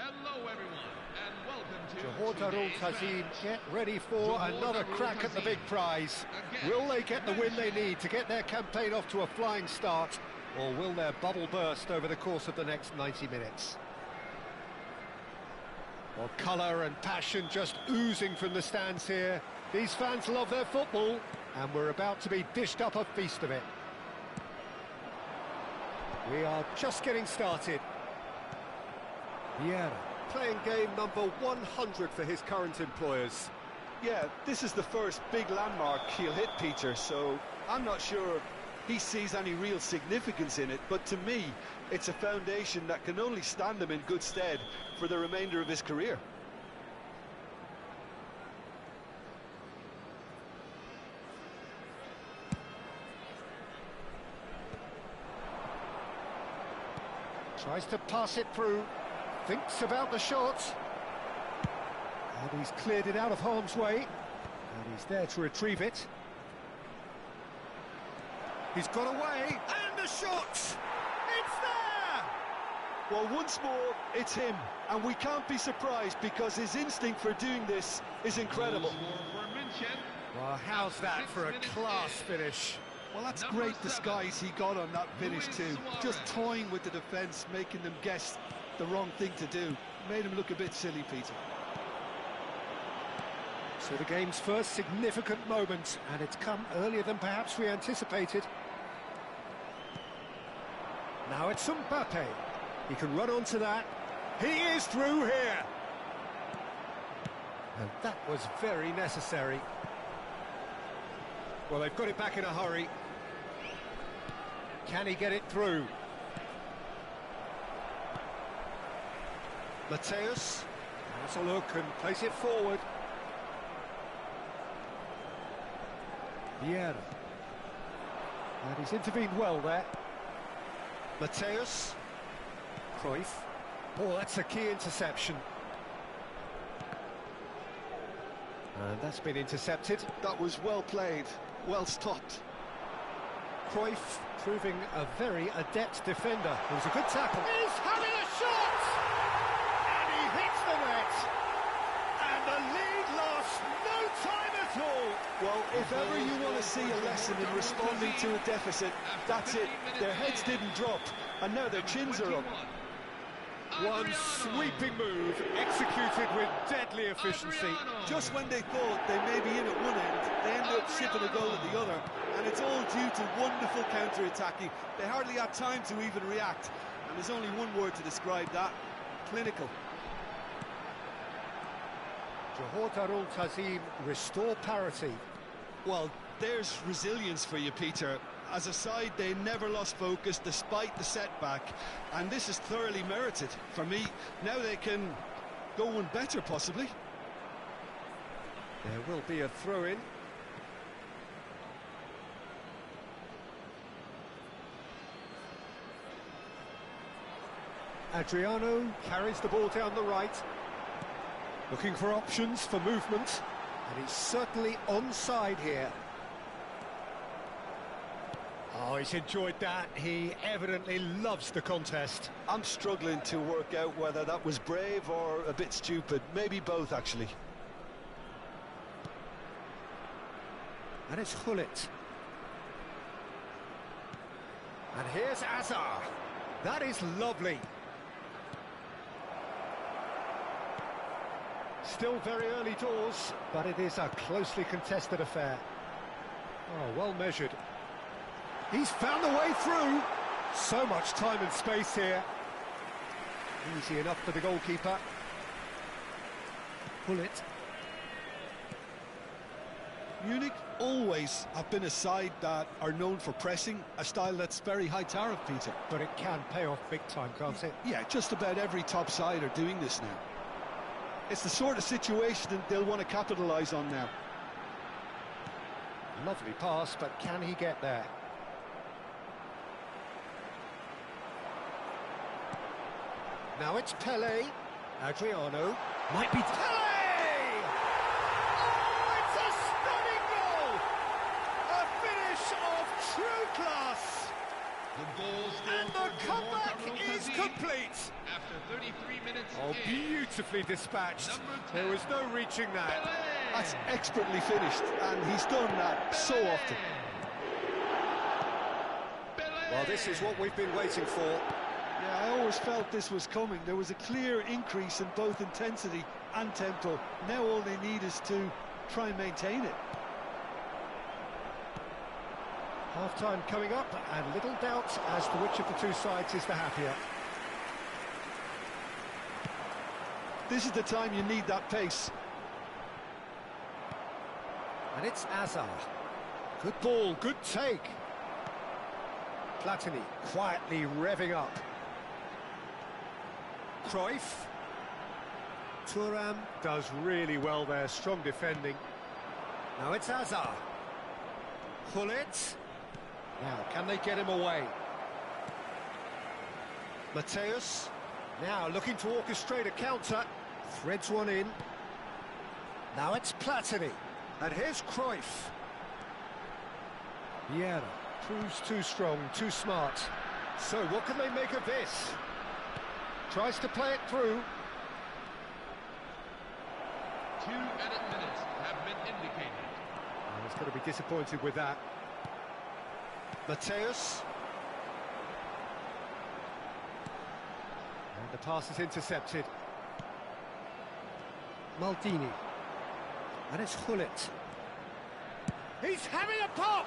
Hello everyone, and welcome to Johor Tazim get ready for another crack at the big prize. Will they get the win they need to get their campaign off to a flying start, or will their bubble burst over the course of the next 90 minutes? Well, colour and passion just oozing from the stands here. These fans love their football, and we're about to be dished up a feast of it. We are just getting started. Vieira, playing game number 100 for his current employers. Yeah, this is the first big landmark he'll hit, Peter, so I'm not sure he sees any real significance in it, but to me, it's a foundation that can only stand him in good stead for the remainder of his career. Tries to pass it through, thinks about the shot, and he's cleared it out of harm's way, and he's there to retrieve it. He's got away, and the shot! It's there! Well, once more, it's him, and we can't be surprised because his instinct for doing this is incredible. Well, how's that for a class finish? Well, that's great disguise he got on that finish too. Just toying with the defence, making them guess the wrong thing to do. Made him look a bit silly, Peter. So the game's first significant moment, and it's come earlier than perhaps we anticipated. Now it's Mbappe. He can run onto that. He is through here. And that was very necessary. Well, they've got it back in a hurry. Can he get it through? Mateus has a look and plays it forward. Vieira. And he's intervened well there. Mateus. Cruyff. Oh, that's a key interception. And that's been intercepted. That was well played, well stopped. Cruyff proving a very adept defender. It was a good tackle. He's having a shot! And he hits the net! And the lead lost no time at all! Well, if ever you want to see a lesson in responding to a deficit, that's it. Their heads didn't drop, and now their chins are up. One sweeping move, executed with deadly efficiency. Just when they thought they may be in at one end, they ended up shipping a goal at the other, and it's all due to wonderful counter-attacking. They hardly had time to even react, and there's only one word to describe that: clinical. Johor Tazim restore parity. Well, there's resilience for you, Peter. As a side, they never lost focus despite the setback, and this is thoroughly merited. For me, now they can go one better, possibly. There will be a throw-in. Adriano carries the ball down the right, looking for options for movement, and he's certainly onside here. Oh, he's enjoyed that. He evidently loves the contest. I'm struggling to work out whether that was brave or a bit stupid. Maybe both, actually. And it's Gullit. And here's Azar. That is lovely. Still very early doors, but it is a closely contested affair. Oh, well measured. He's found the way through. So much time and space here. Easy enough for the goalkeeper. Gullit. Munich always have been a side that are known for pressing, a style that's very high tariff, Peter. But it can pay off big time, can't it? Yeah, just about every top side are doing this now. It's the sort of situation that they'll want to capitalise on now. Lovely pass, but can he get there? Now it's Pele. Adriano. Might be Pele! Oh, it's a stunning goal! A finish of true class! The goal And the comeback is complete! After 38 23 minutes Oh, in. beautifully dispatched. Number 10. There was no reaching that. That's expertly finished, and he's done that so often. Well, this is what we've been waiting for. Yeah, I always felt this was coming. There was a clear increase in both intensity and tempo. Now all they need is to try and maintain it. Half-time coming up, and little doubt as to which of the two sides is the happier. This is the time you need that pace. And it's Azar. Good ball, good take. Platini quietly revving up. Cruyff. Thuram does really well there, strong defending. Now it's Azar. Gullit. Now, can they get him away? Mateus. Now looking to orchestrate a counter. Threads one in. Now it's Platini. And here's Cruyff. Vieira proves too strong, too smart. So what can they make of this? Tries to play it through. 2 added minutes have been indicated. Oh, he's going to be disappointed with that. Mateus. And the pass is intercepted. Maldini. And it's Gullit. He's having a pop!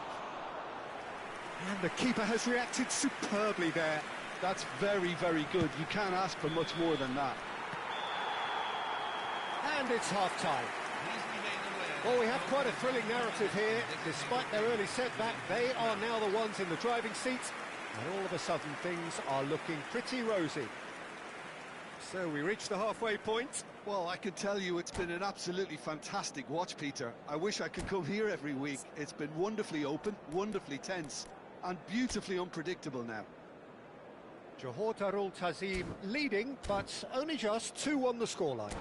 And the keeper has reacted superbly there. That's very, very good. You can't ask for much more than that. And it's half-time. Please remain aware. Well, we have quite a thrilling narrative here. Despite their early setback, they are now the ones in the driving seat. And all of a sudden, things are looking pretty rosy. So we reach the halfway point. Well, I can tell you it's been an absolutely fantastic watch, Peter. I wish I could come here every week. It's been wonderfully open, wonderfully tense, and beautifully unpredictable now. Johor Darul Tazim leading, but only just 2 on the scoreline.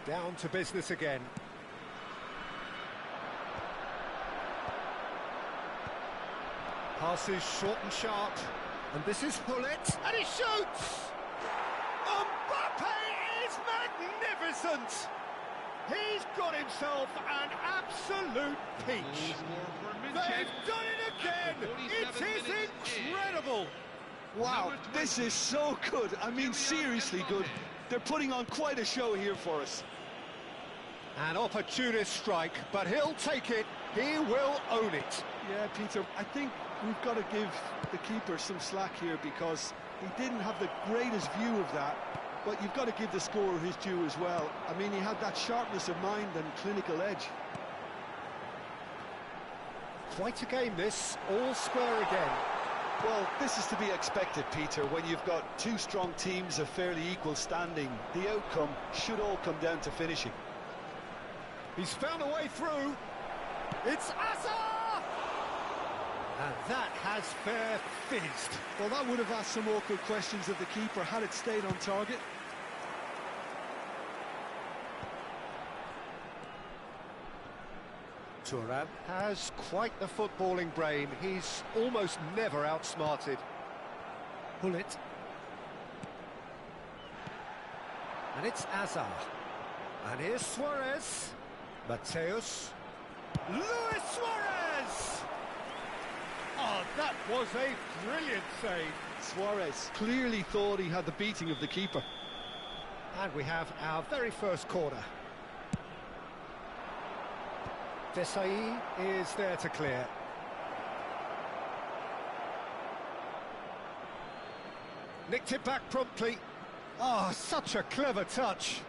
Down to business again. Passes short and sharp. And this is Gullit. And he shoots! Mbappe is magnificent! He's got himself an absolute peach. They've done it again! It is incredible! Wow, this is so good. I mean, seriously good. They're putting on quite a show here for us. An opportunist strike, but he'll take it. He will own it. Yeah, Peter, I think we've got to give the keeper some slack here because he didn't have the greatest view of that, but you've got to give the scorer his due as well. I mean, he had that sharpness of mind and clinical edge. Quite a game this, all square again. Well, this is to be expected, Peter. When you've got two strong teams of fairly equal standing, the outcome should all come down to finishing. He's found a way through. It's Azar! And that has fair fizzed. Well, that would have asked some awkward questions of the keeper had it stayed on target. Thuram has quite the footballing brain. He's almost never outsmarted. Gullit. And it's Azar. And here's Suarez. Mateus. Luis Suarez! Oh, that was a brilliant save. Suarez clearly thought he had the beating of the keeper. And we have our very first corner. Desai is there to clear. Nicked it back promptly. Oh, such a clever touch.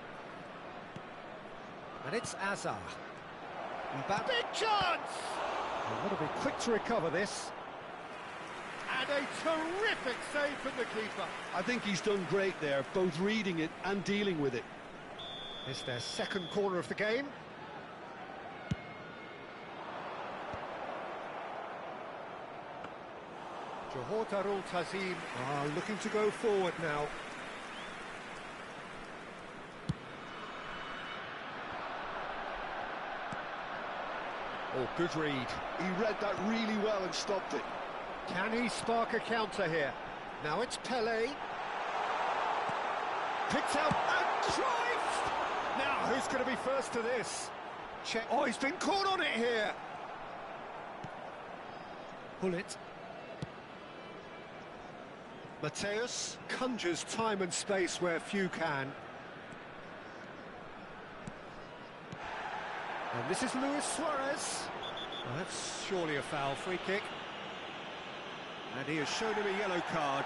And it's Azar. Big chance! They've got to be quick to recover this. And a terrific save from the keeper. I think he's done great there, both reading it and dealing with it. It's their second corner of the game. Johor Darul Tazim are looking to go forward now. Oh, good read. He read that really well and stopped it. Can he spark a counter here? Now it's Pele. Picked out and Cruyff! Now, who's going to be first to this? Check. Oh, he's been caught on it here. Pull it. Mateus conjures time and space where few can. And this is Luis Suarez. Well, that's surely a foul. Free kick. And he has shown him a yellow card.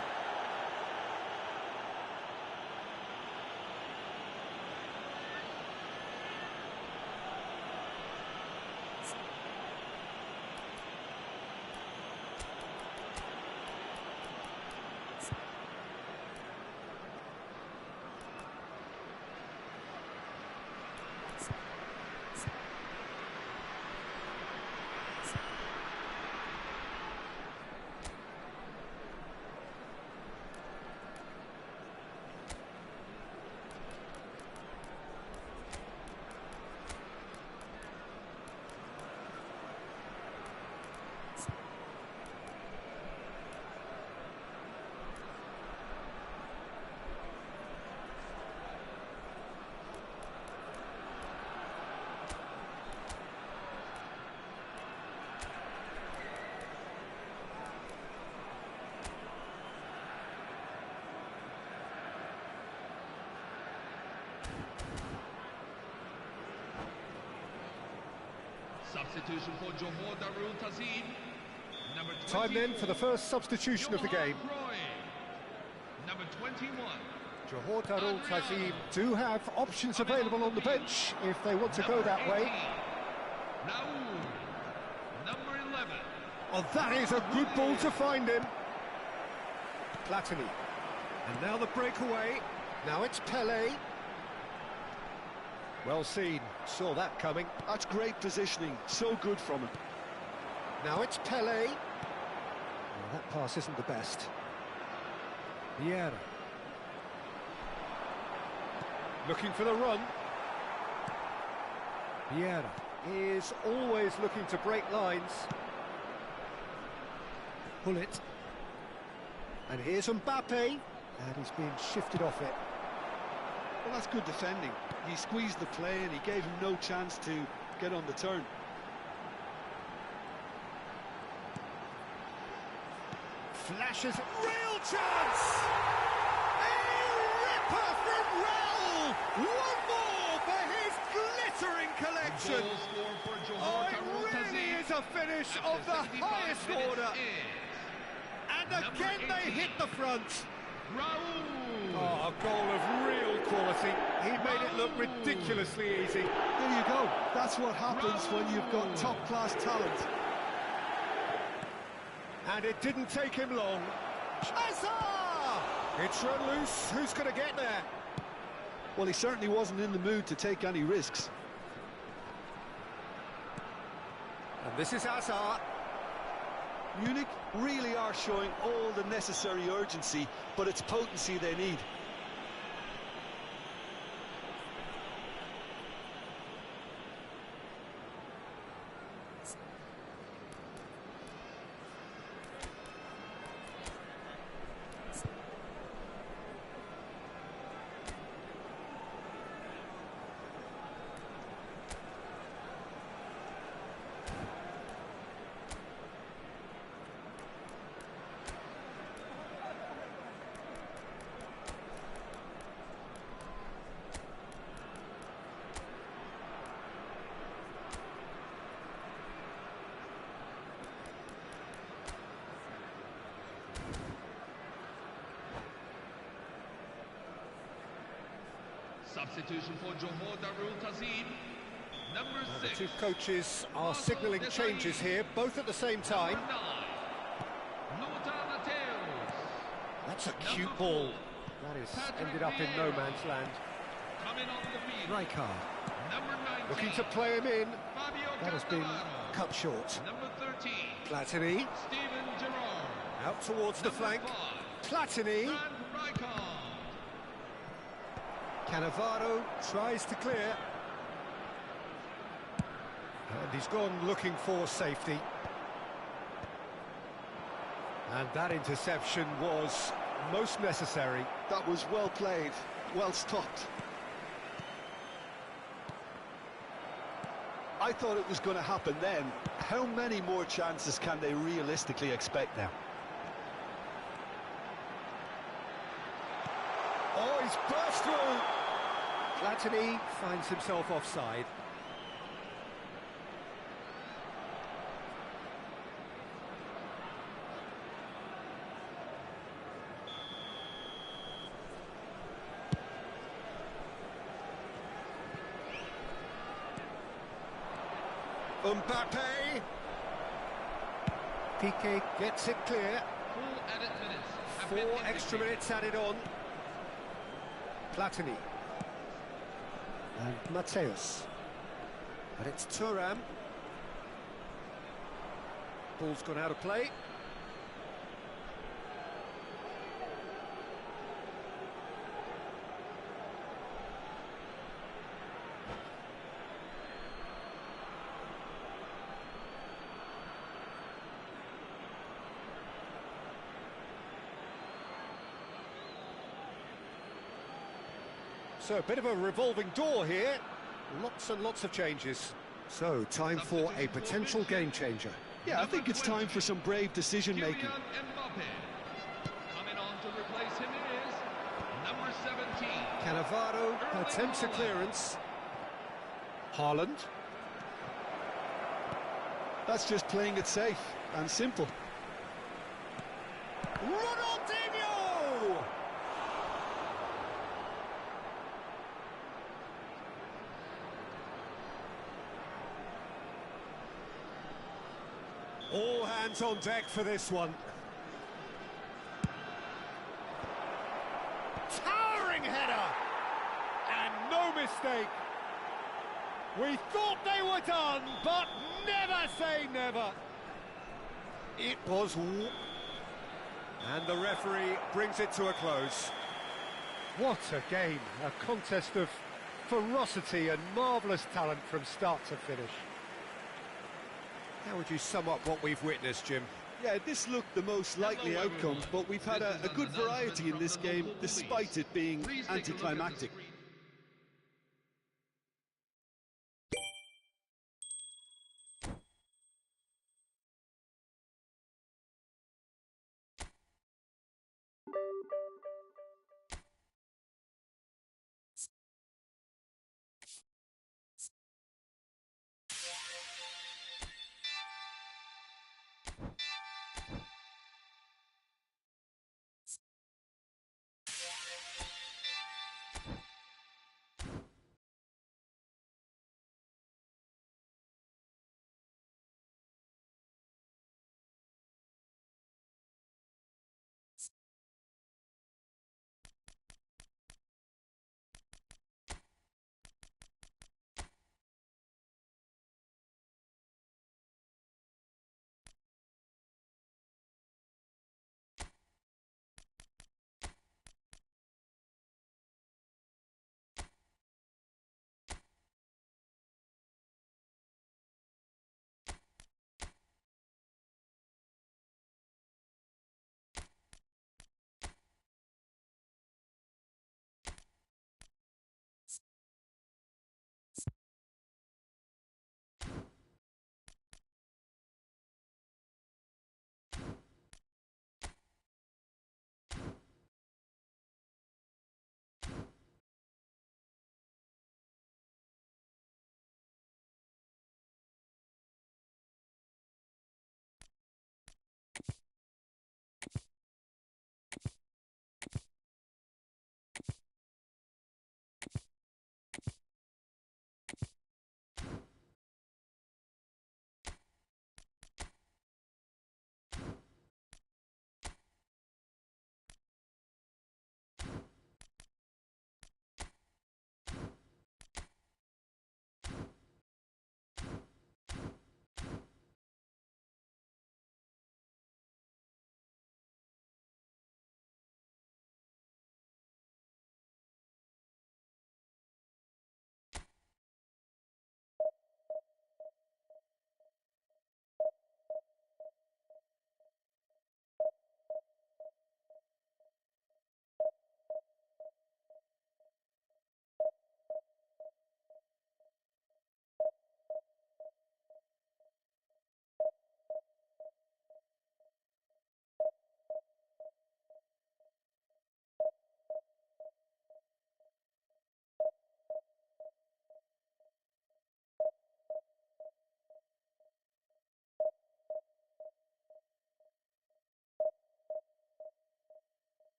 Substitution for Johor Darul Tazim. Number 20. Time then for the first substitution of the game. Number 21. Johor Darul Tazim do have options available on the bench if they want to go that way. Number 11. Oh, that is a good ball to find him. Platini. And now the breakaway. Now it's Pele. Well seen, saw that coming. That's great positioning, so good from him. Now it's Pele. Well, that pass isn't the best. Vieira. Looking for the run. Vieira is always looking to break lines. Pull it. And here's Mbappe. And he's been shifted off it. Well, that's good defending. He squeezed the play and he gave him no chance to get on the turn. Flashes, real chance! A ripper from Raul! One more for his glittering collection! Oh, it really is a finish of the highest order! And again they hit the front! Oh, a goal of real quality. He made it look ridiculously easy. There you go. That's what happens when you've got top-class talent. And it didn't take him long. Hazard! It's run loose. Who's going to get there? Well, he certainly wasn't in the mood to take any risks. And this is Hazard. Munich really are showing all the necessary urgency, but it's potency they need. Substitution for Johor Darul Tazim. Number 6. The two coaches are signalling changes here, both at the same time. That's a cute ball. That is ended up in no man's land. Rijkaard looking to play him in. That has been cut short. Number 13. Platini Steven Gerrard. out towards the flank. Platini. Cannavaro tries to clear. And And he's gone looking for safety. And that interception was most necessary. That was well played, well stopped. I thought it was going to happen then. How many more chances can they realistically expect now? Oh, he's burst through! Platini finds himself offside. Mbappe. Piqué gets it clear. Full added minutes have 4 been extra indicated. minutes added on. Platini. And Mateus. And it's Thuram. Ball's gone out of play. So a bit of a revolving door here. Lots and lots of changes. So time for a potential game changer. Yeah, I think it's time for some brave decision-making. Kylian Mbappe. Coming on to replace him is number 17. Cannavaro attempts a clearance. Haaland. That's just playing it safe and simple. Ronaldinho! All hands on deck for this one. Towering header! And no mistake. We thought they were done, but never say never. It was... And the referee brings it to a close. What a game. A contest of ferocity and marvellous talent from start to finish. How would you sum up what we've witnessed, Jim? Yeah, this looked the most likely outcome, but we've had a good variety in this game, despite it being anticlimactic.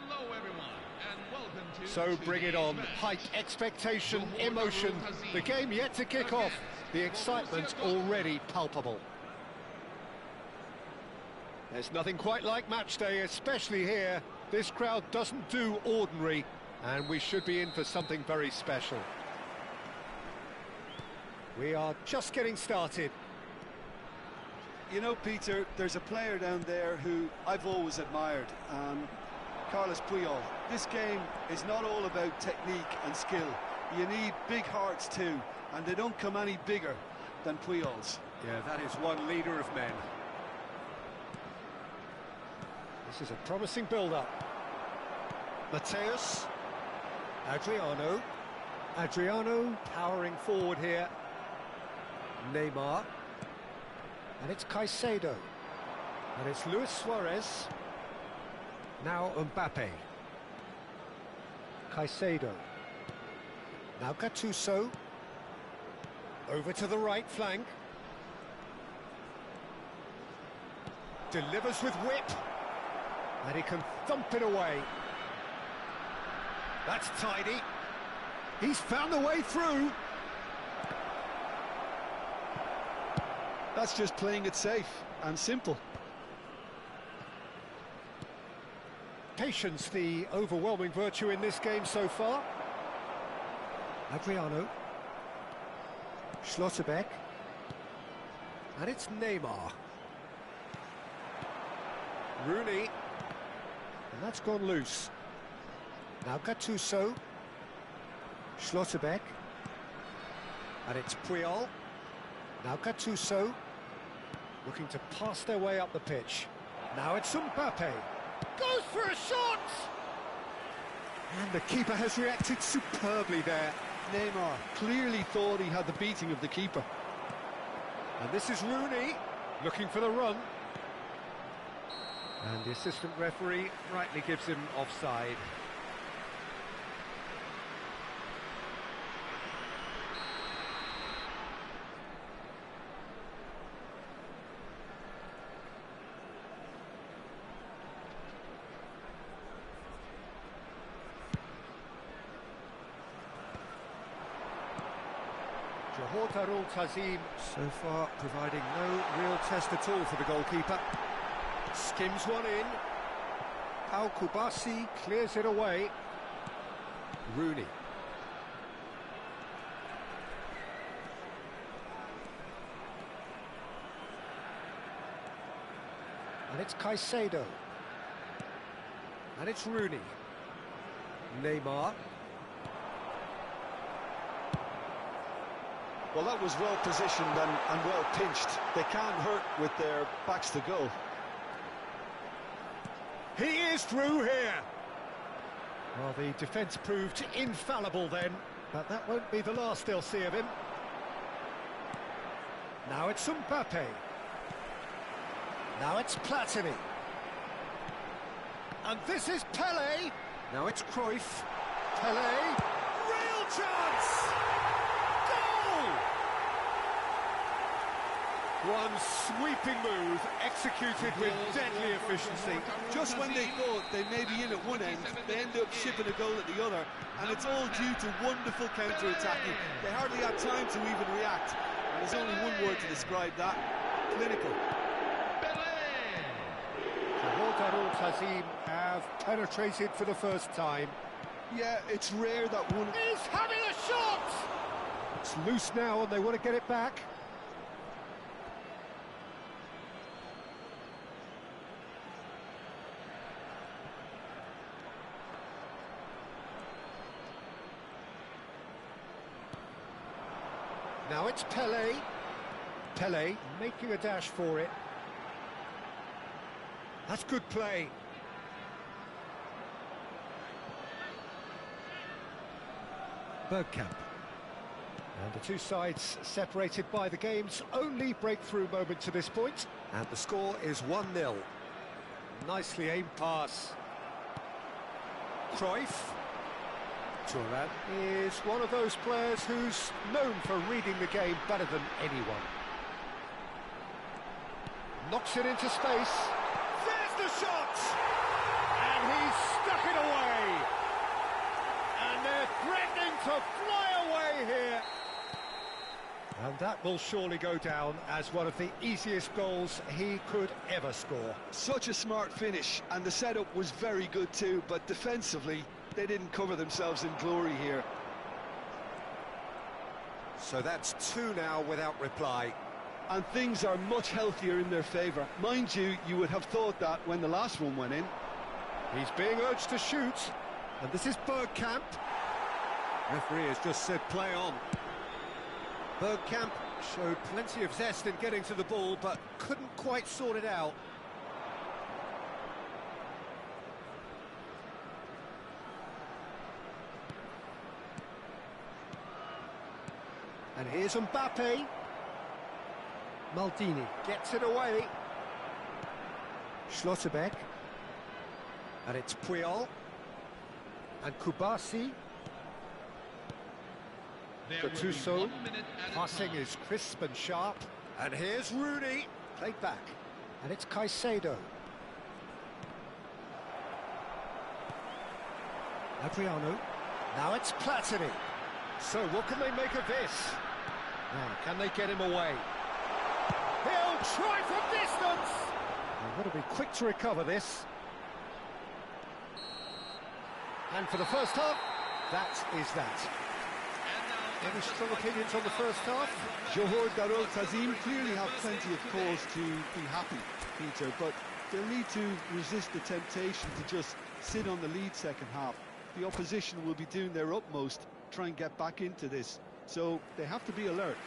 Hello, everyone, and welcome to So bring it on. today's Height, match. expectation, emotion. The game yet to kick off. The excitement already palpable. There's nothing quite like match day, especially here. This crowd doesn't do ordinary, and we should be in for something very special. We are just getting started. You know, Peter, there's a player down there who I've always admired, Carlos Puyol. This game is not all about technique and skill. You need big hearts too, and they don't come any bigger than Puyol's. Yeah, that is one leader of men. This is a promising build-up. Mateus. Adriano powering forward here. Neymar. And it's Caicedo. And it's Luis Suarez. Now Mbappe. Caicedo. Now Gattuso. Over to the right flank. Delivers with whip. And he can thump it away. That's tidy. He's found the way through. That's just playing it safe and simple. Patience, the overwhelming virtue in this game so far. Adriano. Schlotterbeck. And it's Neymar. Rooney. And that's gone loose. Now Gattuso. Schlotterbeck. And it's Puyol. Now Gattuso. Looking to pass their way up the pitch. Now it's Mbappe. Goes for a shot! And the keeper has reacted superbly there. Neymar clearly thought he had the beating of the keeper. And this is Rooney, looking for the run. And the assistant referee rightly gives him offside. Johor Tazim so far providing no real test at all for the goalkeeper. Skims one in. Al Kubasi clears it away. Rooney. And it's Caicedo. And it's Rooney. Neymar. Well, that was well positioned and well pinched. They can't hurt with their backs to goal. He is through here. Well, the defence proved infallible then, but that won't be the last they'll see of him. Now it's Mbappe. Now it's Platini. And this is Pelé. Now it's Cruyff. Pelé. Real chance! One sweeping move, executed with deadly efficiency. Just when they thought they may be in at one end, they end up shipping a goal at the other, and it's all due to wonderful counter-attacking. They hardly had time to even react, and there's only one word to describe that: clinical. Johor Tazim have penetrated for the first time. Yeah, it's rare that one... He's having a shot! It's loose now and they want to get it back. Now it's Pelé. Pelé making a dash for it. That's good play. Bergkamp. And the two sides separated by the game's only breakthrough moment to this point. And the score is 1-0. Nicely aimed pass. Cruyff. Thuram is one of those players who's known for reading the game better than anyone. Knocks it into space. There's the shot! And he's stuck it away! And they're threatening to fly away here! And that will surely go down as one of the easiest goals he could ever score. Such a smart finish, and the setup was very good too, but defensively, they didn't cover themselves in glory here. So that's 2 now without reply. And things are much healthier in their favour. Mind you, you would have thought that when the last one went in. He's being urged to shoot, and this is Bergkamp. Referee has just said play on. Bergkamp showed plenty of zest in getting to the ball, but couldn't quite sort it out. And here's Mbappe. Maldini gets it away. Schlotterbeck. And it's Puyol. And Kubasi. Gattuso. Passing is crisp and sharp. And here's Rooney. Played back. And it's Caicedo. Adriano. Now it's Platini. So what can they make of this? Now, can they get him away? He'll try from distance! They've got to be quick to recover this. And for the first half, that is that. Any strong opinions on the first half? Johor Darul Tazim clearly have plenty of cause to be happy, Peter, but they'll need to resist the temptation to just sit on the lead second half. The opposition will be doing their utmost to try and get back into this, so they have to be alert.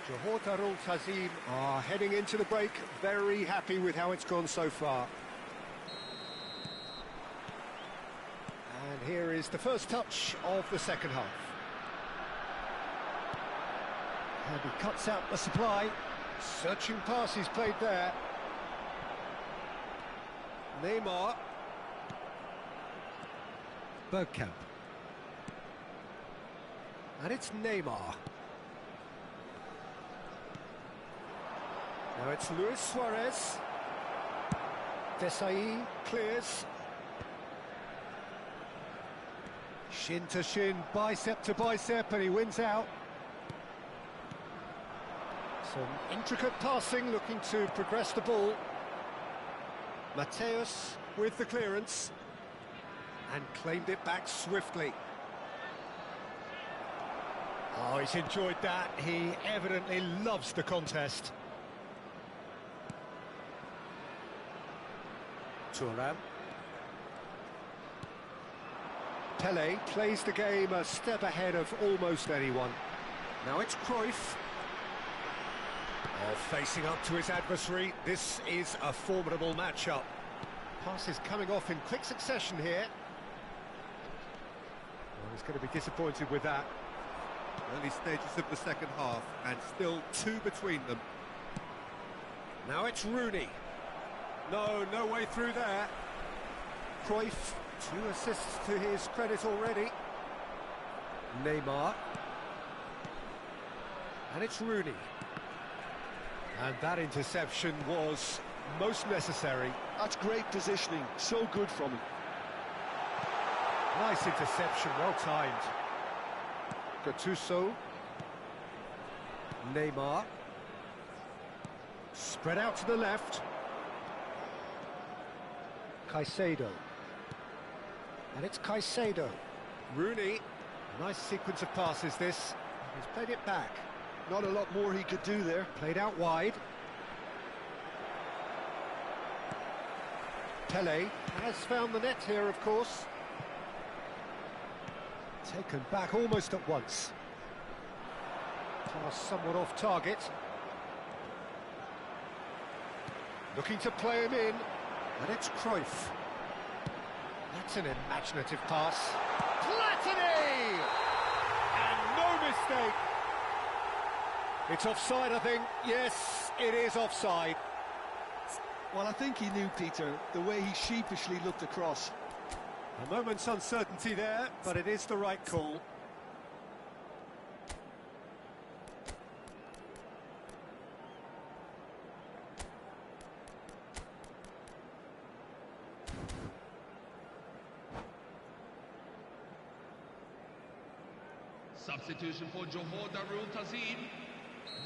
Johor Darul Tazim are heading into the break very happy with how it's gone so far. And here is the first touch of the second half. And he cuts out the supply. Searching pass he's played there. Neymar. Bergkamp. And it's Neymar. Now it's Luis Suarez. Desai clears. Shin to shin, bicep to bicep, and he wins out. Some intricate passing, looking to progress the ball. Mateus with the clearance. And claimed it back swiftly. Oh, he's enjoyed that. He evidently loves the contest. Thuram. Pele plays the game a step ahead of almost anyone. Now it's Cruyff. Oh, facing up to his adversary. This is a formidable matchup. Passes coming off in quick succession here. Well, he's going to be disappointed with that. Early stages of the second half, and still 2 between them. Now it's Rooney. No way through there. Cruyff, 2 assists to his credit already. Neymar. And it's Rooney. And that interception was most necessary. That's great positioning, so good from him. Nice interception, well timed. Gattuso. Neymar. Spread out to the left. Caicedo. And it's Caicedo. Rooney. Nice sequence of passes this. He's played it back. Not a lot more he could do there. Played out wide. Pele has found the net here, of course. Taken back almost at once. Pass somewhat off target. Looking to play him in. And it's Cruyff. That's an imaginative pass. Platini! And no mistake. It's offside, I think. Yes, it is offside. Well, I think he knew, Peter, the way he sheepishly looked across. A moment's uncertainty there, but it is the right call. Substitution for Johor Darul Tazim.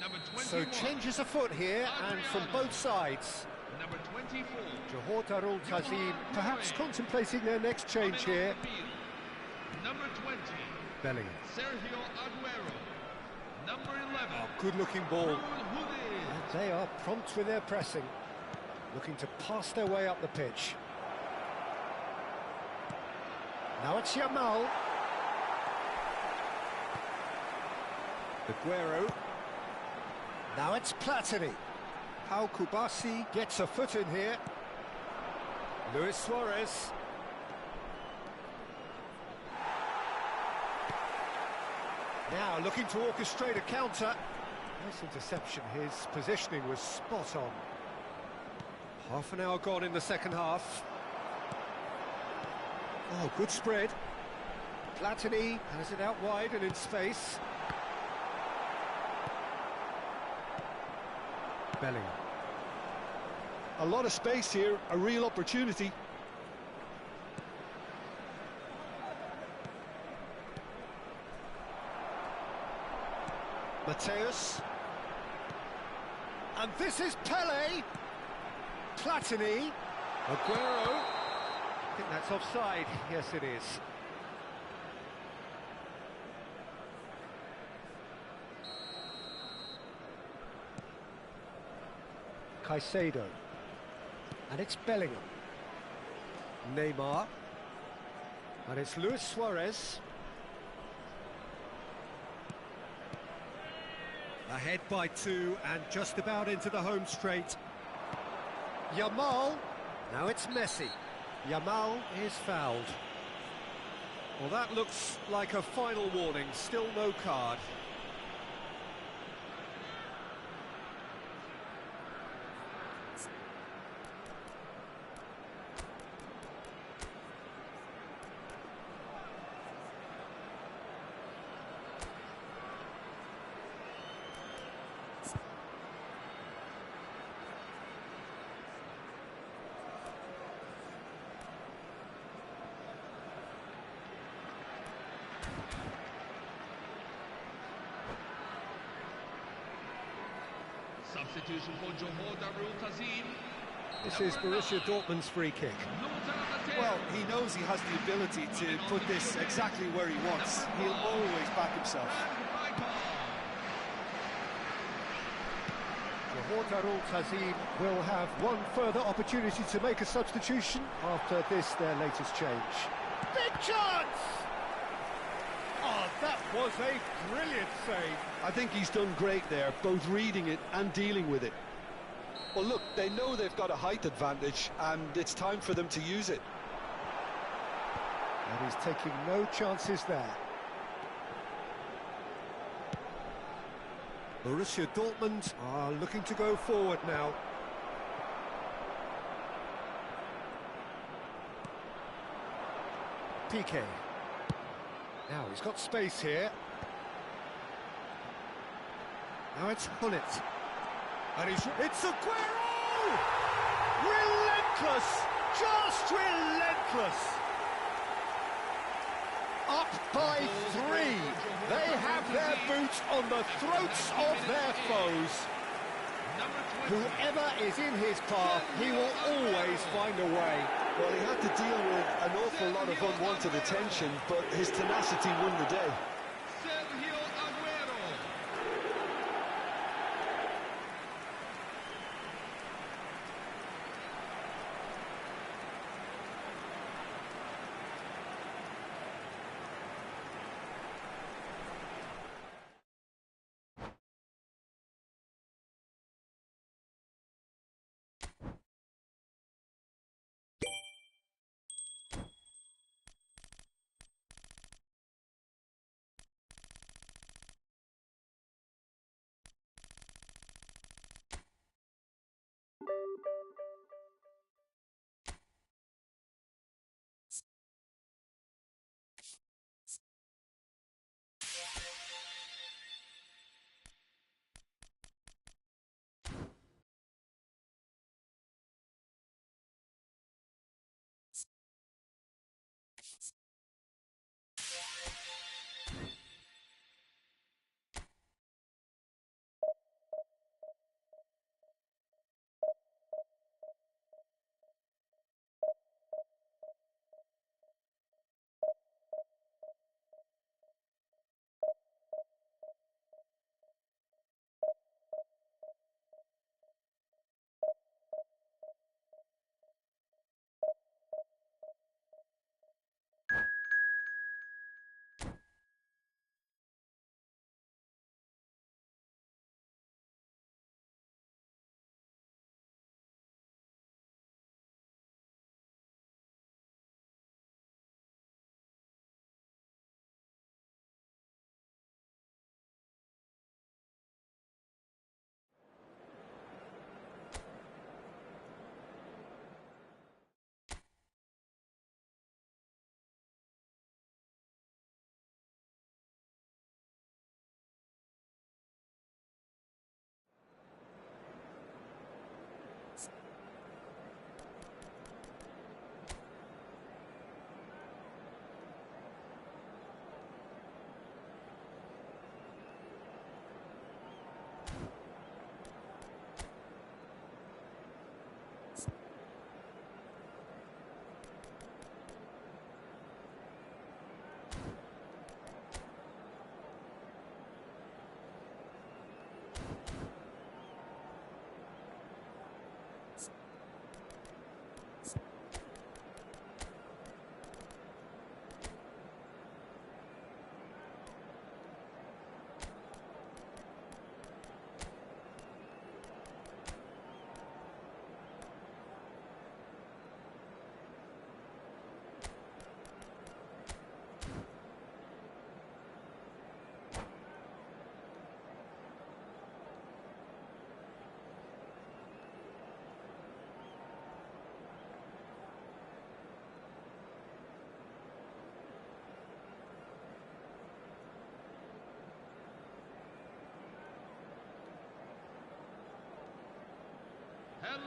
Number 21. So changes afoot here, and from both sides. Number 24. Johor Darul Tazim perhaps contemplating their next change Coming here. off the field. Number 20. Bellingham. Sergio Aguero. Number 11. Oh, good-looking ball. Ruud Gullit. They are prompt with their pressing, looking to pass their way up the pitch. Now it's Yamal. Aguero. Now it's Platini. Pau Kubasi gets a foot in here. Luis Suarez. Now looking to orchestrate a counter. Nice interception, his positioning was spot on. Half an hour gone in the second half. Oh, good spread. Platini has it out wide and in space. Bellingham. A lot of space here, a real opportunity. Mateus. And this is Pele. Platini. Aguero. I think that's offside. Yes, it is. Caicedo. And it's Bellingham. Neymar. And it's Luis Suarez. Ahead by 2 and just about into the home straight. Yamal. Now it's Messi. Yamal is fouled. Well, that looks like a final warning. Still no card. Substitution for Johor Darul Tazim. This is Borussia Dortmund's free kick. Well, he knows he has the ability to put this exactly where he wants. He'll always back himself. Johor Darul Tazim will have one further opportunity to make a substitution after this, their latest change. Big chance! Oh, that was a brilliant save. I think he's done great there, both reading it and dealing with it. Well, look, they know they've got a height advantage, and it's time for them to use it. And he's taking no chances there. Borussia Dortmund are looking to go forward now. Piqué. Now he's got space here. Now it's Gullit. And it's Aguero! Relentless! Just relentless! Up by 3. They have their boots on the throats of their foes. Whoever is in his path, he will always find a way. Well, he had to deal with an awful lot of unwanted attention, but his tenacity won the day.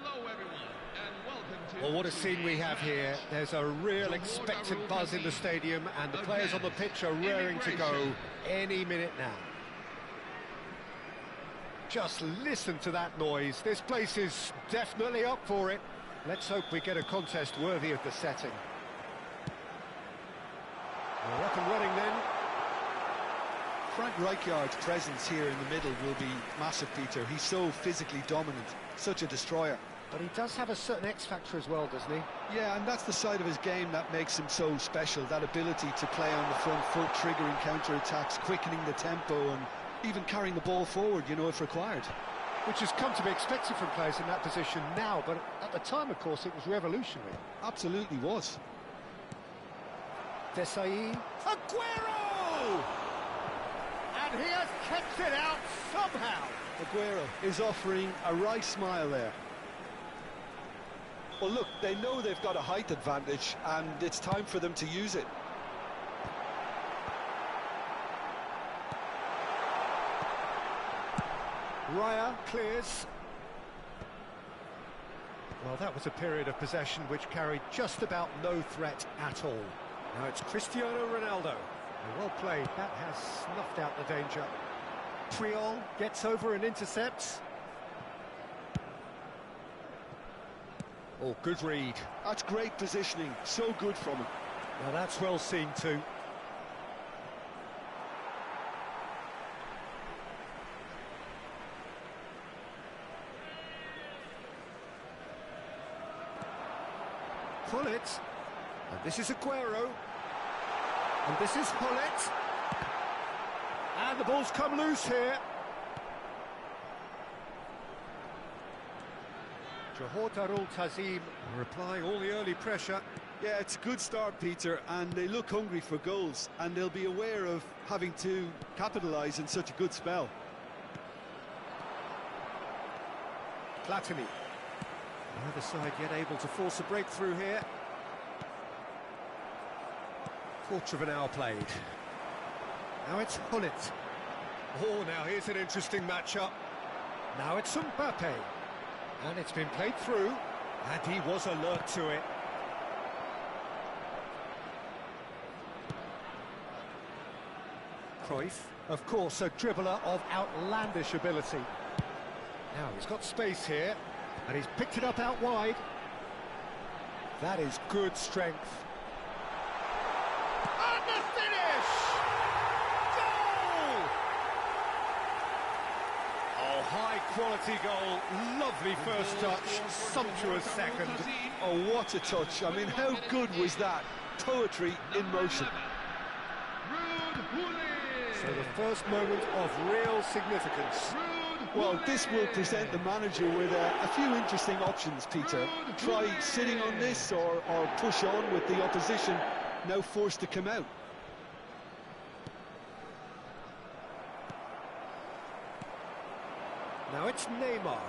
Hello everyone, and welcome to... Well, what a scene we have here. There's a real expectant buzz in the stadium, and the players on the pitch are raring to go any minute now. Just listen to that noise. This place is definitely up for it. Let's hope we get a contest worthy of the setting. We're up and running then. Frank Rijkaard's presence here in the middle will be massive, Peter. He's so physically dominant, such a destroyer. But he does have a certain X-factor as well, doesn't he? Yeah, and that's the side of his game that makes him so special, that ability to play on the front foot, triggering counter-attacks, quickening the tempo, and even carrying the ball forward, you know, if required. Which has come to be expected from players in that position now, but at the time, of course, it was revolutionary. Absolutely was. Desai. Aguero! And he has kept it out somehow. Aguero is offering a wry smile there. Well, look, they know they've got a height advantage, and it's time for them to use it. Raya clears. Well, that was a period of possession which carried just about no threat at all. Now it's Cristiano Ronaldo. Well played, that has snuffed out the danger. Triol gets over and intercepts. Oh, good read. That's great positioning, so good from him. Now that's well seen too. Hullet, and this is Aguero, and this is Hullet, and the ball's come loose here. Johor Darul Tazim replying all the early pressure. Yeah, it's a good start, Peter, and they look hungry for goals, and they'll be aware of having to capitalise in such a good spell. Platini. Neither side yet able to force a breakthrough here. Quarter of an hour played. Now it's Hullet. Oh, now here's an interesting matchup. Now it's Mbappe. And it's been played through, and he was alert to it. Cruyff, of course, a dribbler of outlandish ability. Now he's got space here. And he's picked it up out wide. That is good strength. And the finish! Goal! Oh, high-quality goal. Lovely first touch. Sumptuous second. Oh, what a touch. I mean, how good was that? Poetry in motion. So the first moment of real significance. Well, this will present the manager with a few interesting options, Peter. Try sitting on this or push on with the opposition now forced to come out. Now it's Neymar.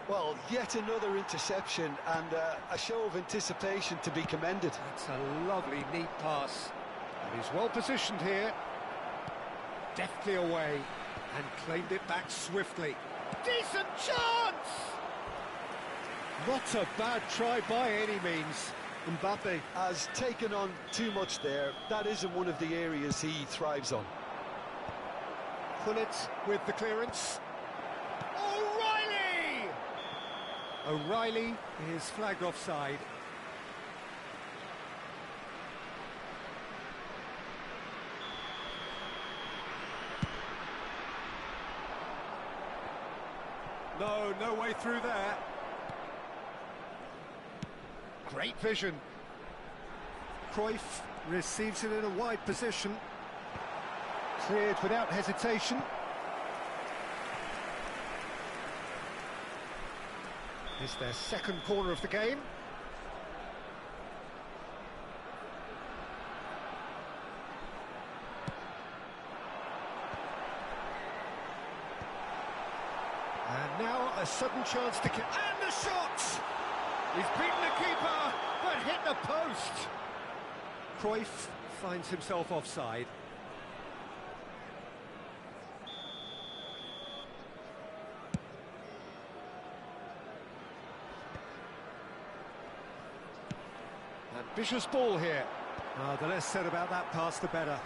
Well, yet another interception and a show of anticipation to be commended. It's a lovely, neat pass. And he's well positioned here. Deftly away. And claimed it back swiftly. Decent chance! Not a bad try by any means. Mbappe has taken on too much there. That isn't one of the areas he thrives on. Hullet with the clearance. O'Reilly! O'Reilly is flagged offside. No way through there. Great vision. Cruyff receives it in a wide position. Cleared without hesitation. It's their second corner of the game. And now a sudden chance to get... And the shot! He's beaten the keeper, but hit the post. Cruyff finds himself offside. vicious ball here. The less said about that pass, the better.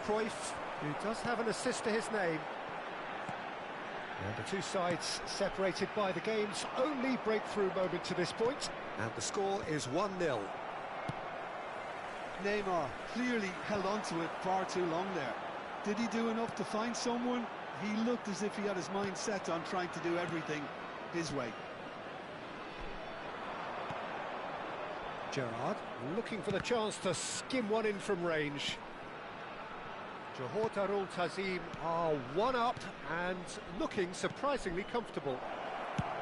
Cruyff, who does have an assist to his name. And the two sides separated by the game's only breakthrough moment to this point. And the score is 1-0. Neymar clearly held on to it far too long there. Did he do enough to find someone? He looked as if he had his mind set on trying to do everything his way. Gerrard looking for the chance to skim one in from range. Johor Darul Tazim are one up and looking surprisingly comfortable.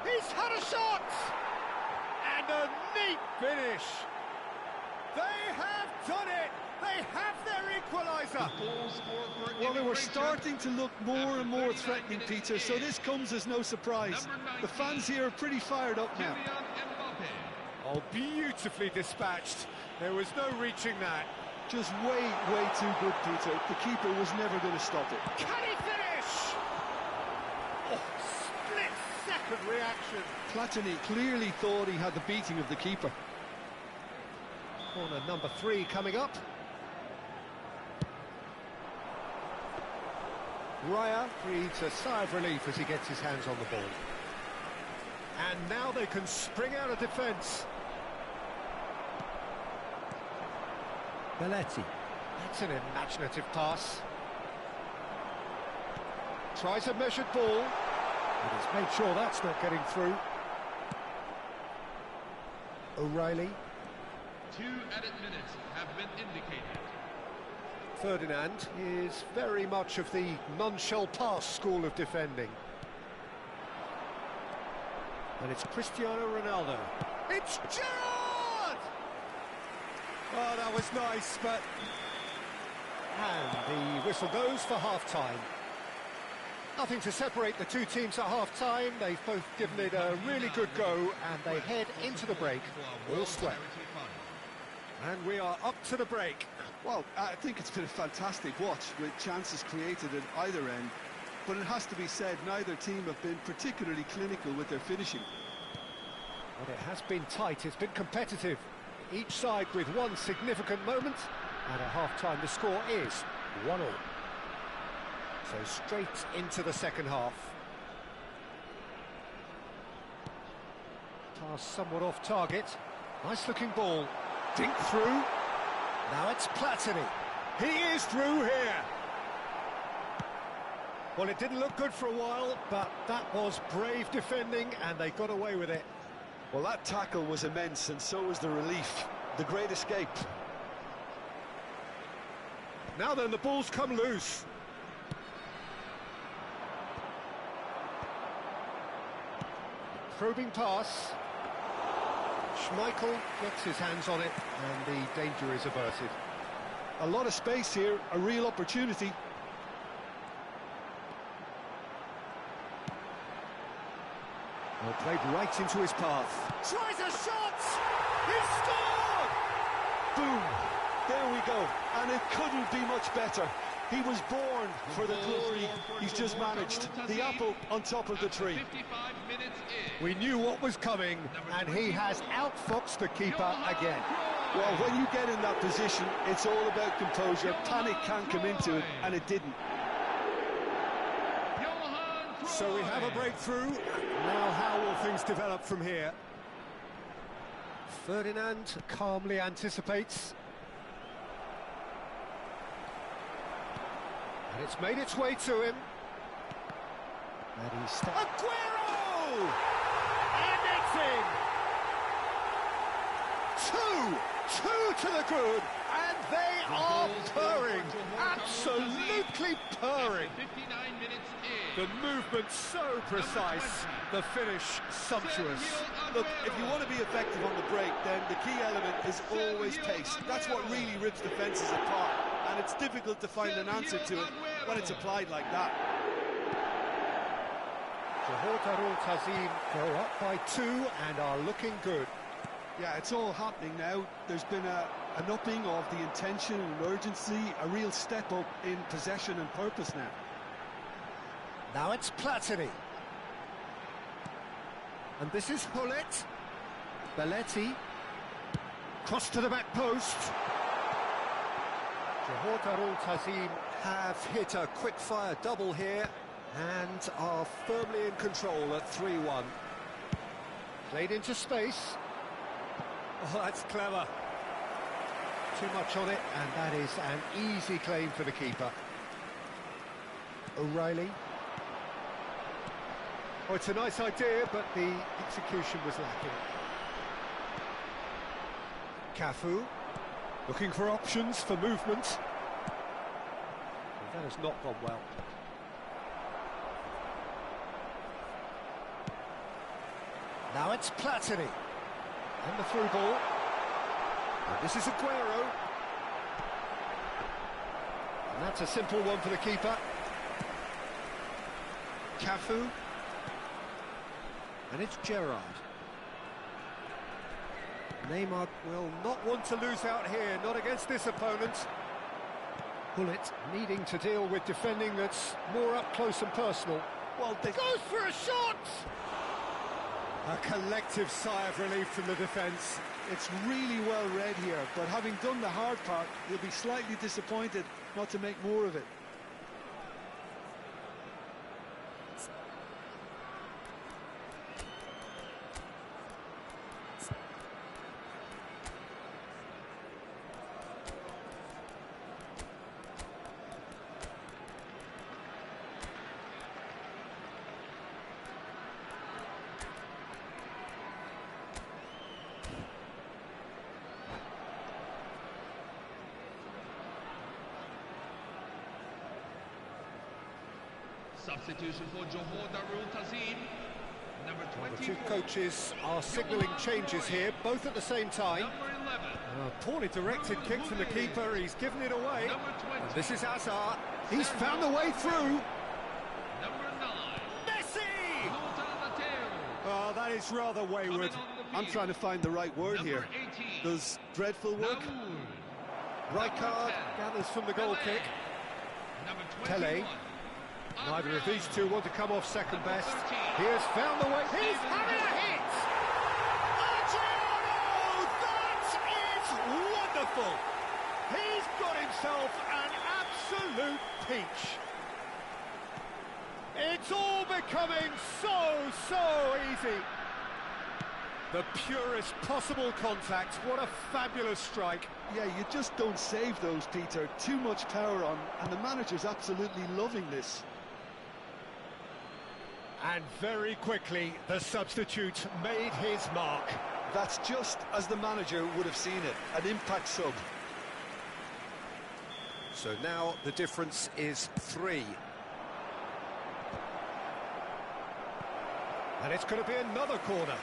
He's had a shot! And a neat finish! They have done it! They have their equaliser! Well, they were starting to look more and more threatening, Peter, so this comes as no surprise. The fans here are pretty fired up now. Oh, beautifully dispatched. There was no reaching that. Just way too good, Peter. The keeper was never going to stop it. Can he finish? Oh, split-second reaction. Platini clearly thought he had the beating of the keeper. Corner number 3 coming up. Raya breathes a sigh of relief as he gets his hands on the ball. And now they can spring out of defence. Belletti. That's an imaginative pass. Tries a measured ball. And he's made sure that's not getting through. O'Reilly. 2 added minutes have been indicated. Ferdinand is very much of the none-shall-pass school of defending. And it's Cristiano Ronaldo. It's Gerrard! Oh, that was nice, but... And the whistle goes for half-time. Nothing to separate the two teams at half-time. They've both given it a really good go, and they head into the break all square. And we are up to the break. Well, I think it's been a fantastic watch, with chances created at either end. But it has to be said, neither team have been particularly clinical with their finishing. But it has been tight, it's been competitive. Each side with one significant moment. And at half-time, the score is 1-1. So straight into the second half. Pass somewhat off target. Nice-looking ball. Dink through. Now it's Platini. He is through here. Well, it didn't look good for a while, but that was brave defending, and they got away with it. Well, that tackle was immense, and so was the relief. The great escape. Now then, the ball's come loose. Probing pass. Schmeichel gets his hands on it, and the danger is averted. A lot of space here, a real opportunity. Well, played right into his path. Tries a shot! He scored! Boom! There we go. And it couldn't be much better. He was born for the glory. He's just managed. The apple on top of the tree. We knew what was coming, and he has outfoxed the keeper again. Well, when you get in that position, it's all about composure. Panic can come into it, and it didn't. So we have a breakthrough. Now how will things develop from here? Ferdinand calmly anticipates. And it's made its way to him. And he's... Aguero! And it's in! Two to the good, and they are purring, absolutely purring. The movement so precise, the finish sumptuous. Look, if you want to be effective on the break, then the key element is always pace. That's what really rips defences apart, and it's difficult to find an answer to it when it's applied like that. Johor Darul Tazim go up by 2 and are looking good. Yeah, it's all happening now. There's been an upping of the intention and urgency, a real step up in possession and purpose now. Now it's Platini. And this is Hullet. Belletti. Cross to the back post. Johor Darul Tazim have hit a quick-fire double here and are firmly in control at 3-1. Played into space. Oh, that's clever. Too much on it, and that is an easy claim for the keeper. O'Reilly. Oh, it's a nice idea, but the execution was lacking. Cafu, looking for options for movement. Well, that has not gone well. Now it's Platini. And the through ball. And this is Aguero. And that's a simple one for the keeper. Cafu. And it's Gerrard. Neymar will not want to lose out here, not against this opponent. Bullet needing to deal with defending that's more up close and personal. Well, they goes for a shot! A collective sigh of relief from the defence. It's really well read here, but having done the hard part, he'll be slightly disappointed not to make more of it. Substitution for Johor Darul Tazim. Number 20. The two coaches are signalling changes here, both at the same time. Number 11. A poorly directed kick from the keeper, he's given it away. Number 20. And this is Hazard. He's found the way through. Number 9. Messi! Mateo. Oh, that is rather wayward. I'm trying to find the right word Number here. 18. Does dreadful work? Naur. Right card gathers from the goal kick. Number Pele. 21. Neither of these two want to come off second Number best. 13. He has found the way. He's having a hit! Adriano! That is wonderful! He's got himself an absolute peach. It's all becoming so easy. The purest possible contact. What a fabulous strike. Yeah, you just don't save those, Peter. Too much power on, and the manager's absolutely loving this. And very quickly, the substitute made his mark. That's just as the manager would have seen it, an impact sub. So now the difference is 3. And it's going to be another corner.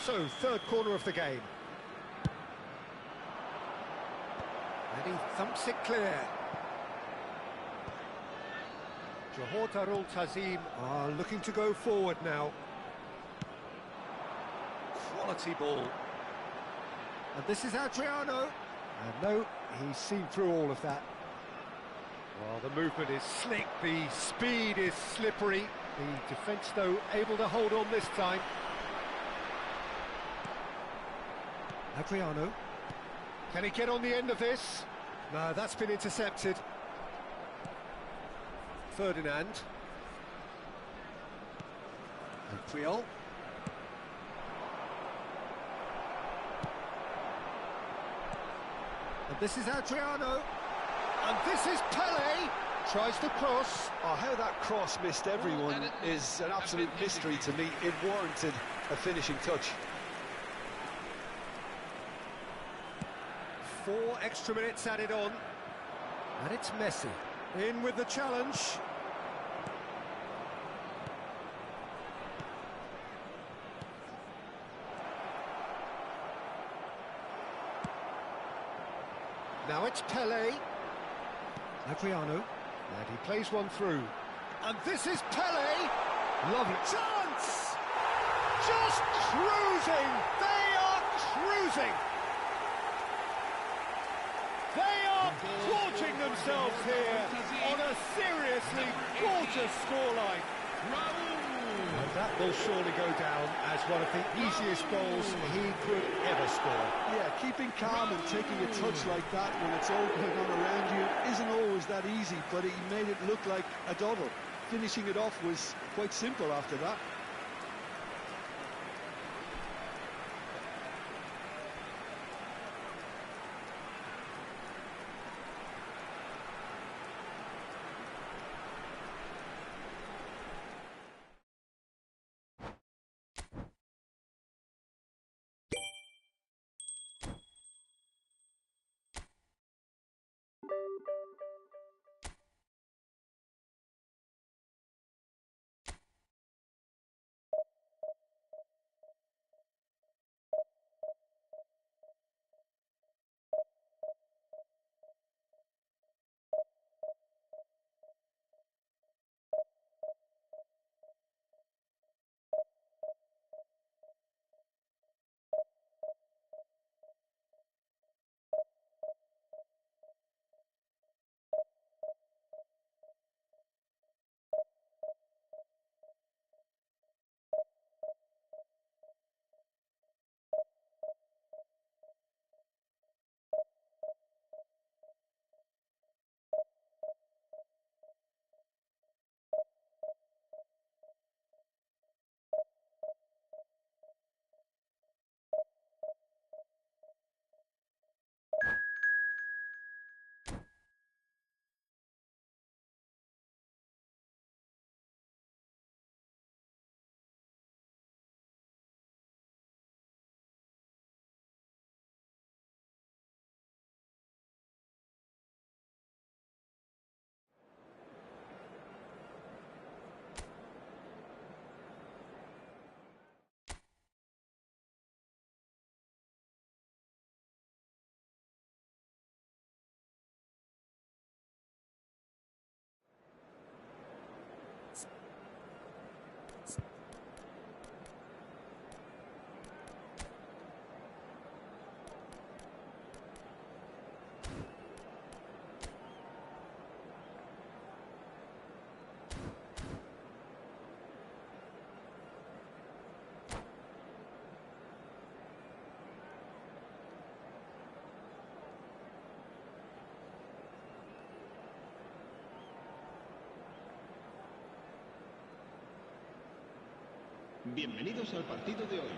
So, third corner of the game. And he thumps it clear. Johor Darul Tazim are looking to go forward now. Quality ball. And this is Adriano. And no, he's seen through all of that. Well, the movement is slick, the speed is slippery. The defence, though, able to hold on this time. Adriano. Can he get on the end of this? No, that's been intercepted. Ferdinand. And Puyol. And this is Adriano. And this is Pele. Tries to cross. Oh, how that cross missed everyone is an absolute mystery to me. It warranted a finishing touch. 4 extra minutes added on. And it's Messi. In with the challenge. Now it's Pele. Adriano. And he plays one through. And this is Pele. Lovely chance! Just cruising! They are cruising! They are gorging themselves here on a seriously gorgeous scoreline. And that will surely go down as one of the easiest goals he could ever score. Yeah, keeping calm and taking a touch like that when it's all going on around you isn't always that easy, but he made it look like a doddle. Finishing it off was quite simple after that. Bienvenidos al partido de hoy.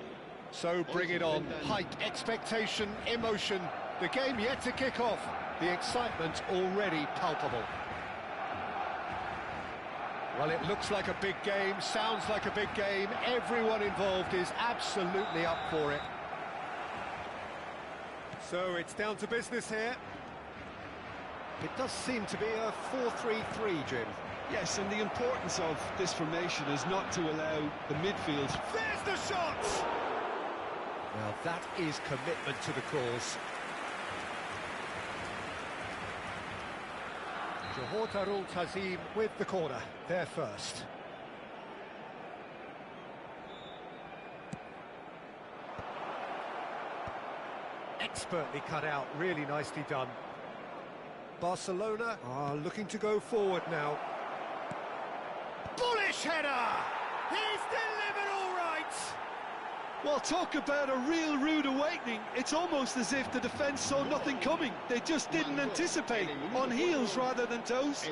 So bring it on. Hype, expectation, emotion. The game yet to kick off. The excitement already palpable. Well, it looks like a big game, sounds like a big game. Everyone involved is absolutely up for it. So it's down to business here. It does seem to be a 4-3-3, Jim. Yes, and the importance of this formation is not to allow the midfield. There's the shot! Well, that is commitment to the cause. Johor Darul Tazim with the corner, there first. Expertly cut out, really nicely done. Barcelona are looking to go forward now. Bullish header! He's delivered all right! Well, talk about a real rude awakening. It's almost as if the defence saw nothing coming. They just didn't anticipate. On heels rather than toes.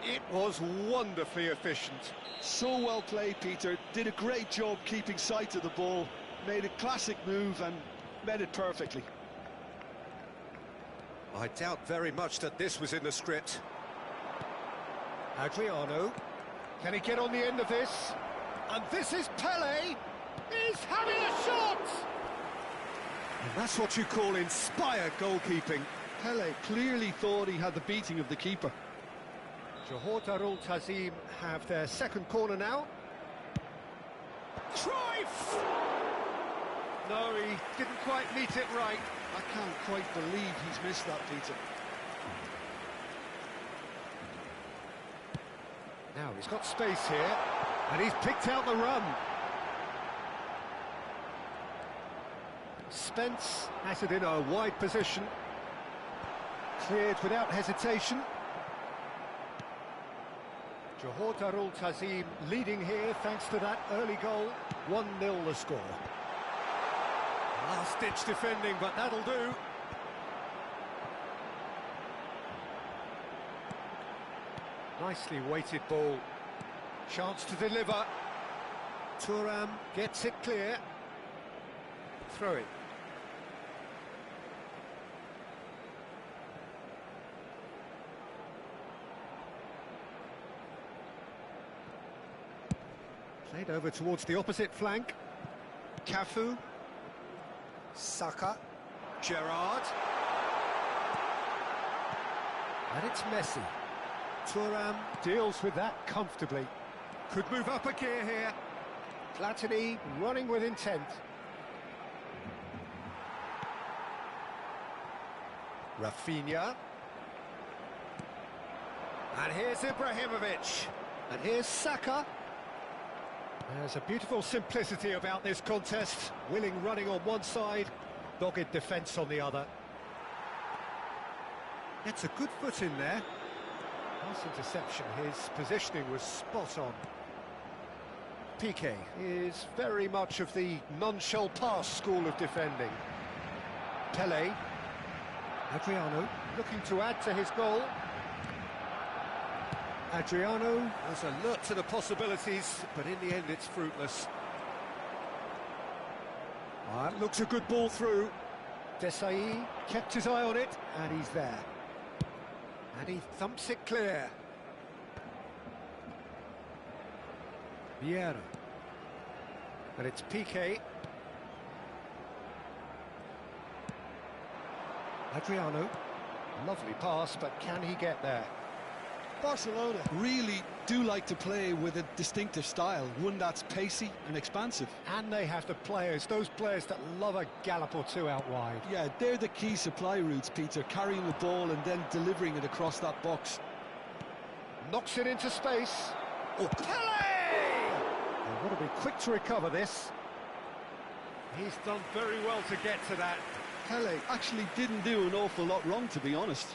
It was wonderfully efficient. So well played, Peter. Did a great job keeping sight of the ball. Made a classic move and met it perfectly. I doubt very much that this was in the script. Adriano, can he get on the end of this? And this is Pele. He's having a shot! And that's what you call inspired goalkeeping. Pele clearly thought he had the beating of the keeper. Johor Darul Tazim have their second corner now. Cruyff! No, he didn't quite meet it right. I can't quite believe he's missed that, Peter. Now he's got space here, and he's picked out the run. Spence has it in a wide position. Cleared without hesitation. Johor Darul Tazim leading here thanks to that early goal. 1-0 the score. Last-ditch defending, but that'll do. Nicely weighted ball. Chance to deliver. Thuram gets it clear. Throw it. Played over towards the opposite flank. Cafu. Saka. Gerrard. And it's Messi. Thuram deals with that comfortably. Could move up a gear here. Platini running with intent. Rafinha. And here's Ibrahimovic. And here's Saka. There's a beautiful simplicity about this contest. Willing running on one side, dogged defence on the other. Gets a good foot in there. Nice interception, his positioning was spot on. Piqué is very much of the non-shell pass school of defending. Pelé. Adriano looking to add to his goal. Adriano was alert to the possibilities, but in the end it's fruitless. That looks a good ball through. Desai kept his eye on it, and he's there. And he thumps it clear. Vieira. And it's Piqué. Adriano. Lovely pass, but can he get there? Barcelona really do like to play with a distinctive style, one that's pacey and expansive. And they have the players, those players that love a gallop or two out wide. Yeah, they're the key supply routes, Peter, carrying the ball and then delivering it across that box. Knocks it into space. Oh, Pelé! They've got to be quick to recover this. He's done very well to get to that. Pelé actually didn't do an awful lot wrong, to be honest.